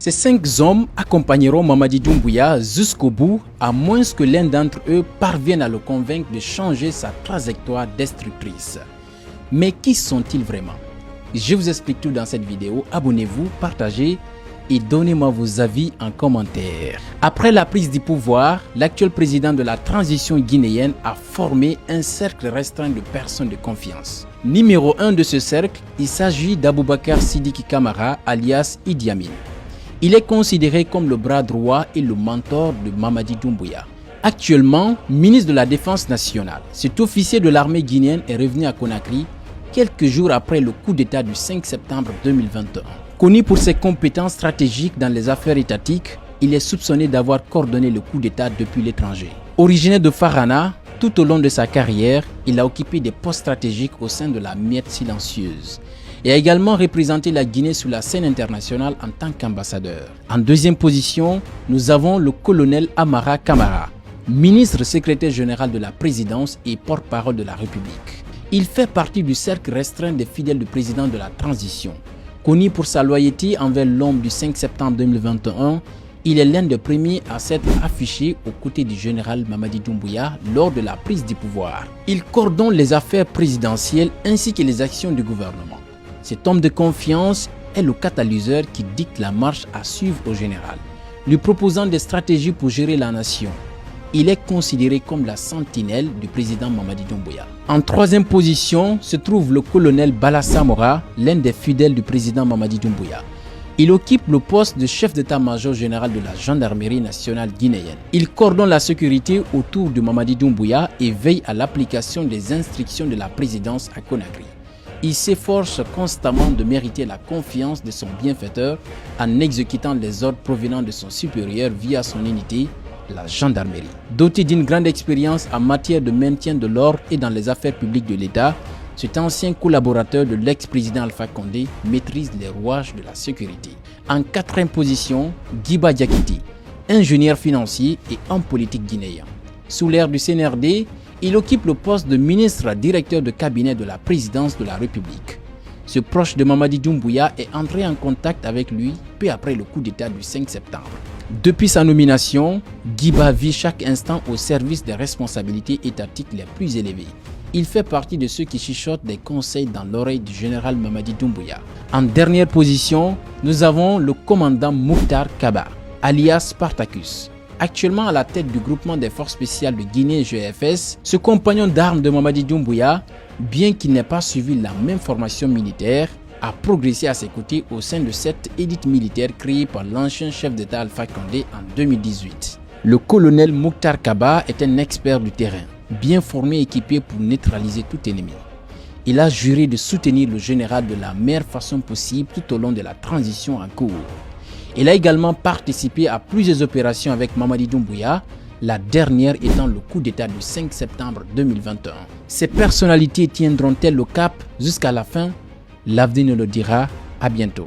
Ces 5 hommes accompagneront Mamadi Doumbouya jusqu'au bout, à moins que l'un d'entre eux parvienne à le convaincre de changer sa trajectoire destructrice. Mais qui sont-ils vraiment? Je vous explique tout dans cette vidéo. Abonnez-vous, partagez et donnez-moi vos avis en commentaire. Après la prise du pouvoir, l'actuel président de la transition guinéenne a formé un cercle restreint de personnes de confiance. Numéro 1 de ce cercle, il s'agit d'Aboubacar Sidiki Camara alias Idi Amin. Il est considéré comme le bras droit et le mentor de Mamadi Doumbouya. Actuellement, ministre de la Défense nationale, cet officier de l'armée guinéenne est revenu à Conakry quelques jours après le coup d'État du 5 septembre 2021. Connu pour ses compétences stratégiques dans les affaires étatiques, il est soupçonné d'avoir coordonné le coup d'État depuis l'étranger. Originaire de Farana, tout au long de sa carrière, il a occupé des postes stratégiques au sein de la Miette silencieuse et a également représenté la Guinée sur la scène internationale en tant qu'ambassadeur. En deuxième position, nous avons le colonel Amara Camara, ministre secrétaire général de la présidence et porte-parole de la République. Il fait partie du cercle restreint des fidèles du président de la transition. Connu pour sa loyauté envers l'homme du 5 septembre 2021, il est l'un des premiers à s'être affiché aux côtés du général Mamadi Doumbouya lors de la prise du pouvoir. Il coordonne les affaires présidentielles ainsi que les actions du gouvernement. Cet homme de confiance est le catalyseur qui dicte la marche à suivre au général, lui proposant des stratégies pour gérer la nation. Il est considéré comme la sentinelle du président Mamadi Doumbouya. En troisième position se trouve le colonel Bala Samora, l'un des fidèles du président Mamadi Doumbouya. Il occupe le poste de chef d'état-major général de la gendarmerie nationale guinéenne. Il coordonne la sécurité autour de Mamadi Doumbouya et veille à l'application des instructions de la présidence à Conakry. Il s'efforce constamment de mériter la confiance de son bienfaiteur en exécutant les ordres provenant de son supérieur via son unité, la gendarmerie. Doté d'une grande expérience en matière de maintien de l'ordre et dans les affaires publiques de l'État, cet ancien collaborateur de l'ex-président Alpha Condé maîtrise les rouages de la sécurité. En quatrième position, Guiba Diakité, ingénieur financier et homme politique guinéen. Sous l'ère du CNRD, il occupe le poste de ministre directeur de cabinet de la présidence de la République. Ce proche de Mamadi Doumbouya est entré en contact avec lui peu après le coup d'État du 5 septembre. Depuis sa nomination, Guiba vit chaque instant au service des responsabilités étatiques les plus élevées. Il fait partie de ceux qui chuchotent des conseils dans l'oreille du général Mamadi Doumbouya. En dernière position, nous avons le commandant Mouktar Kaba, alias Spartacus. Actuellement à la tête du groupement des forces spéciales de Guinée GFS, ce compagnon d'armes de Mamadi Doumbouya, bien qu'il n'ait pas suivi la même formation militaire, a progressé à ses côtés au sein de cette élite militaire créée par l'ancien chef d'État Alpha Condé en 2018. Le colonel Mouktar Kaba est un expert du terrain, bien formé et équipé pour neutraliser tout ennemi. Il a juré de soutenir le général de la meilleure façon possible tout au long de la transition en cours. Il a également participé à plusieurs opérations avec Mamadi Doumbouya, la dernière étant le coup d'État du 5 septembre 2021. Ces personnalités tiendront-elles le cap jusqu'à la fin? L'avenir nous le dira. À bientôt.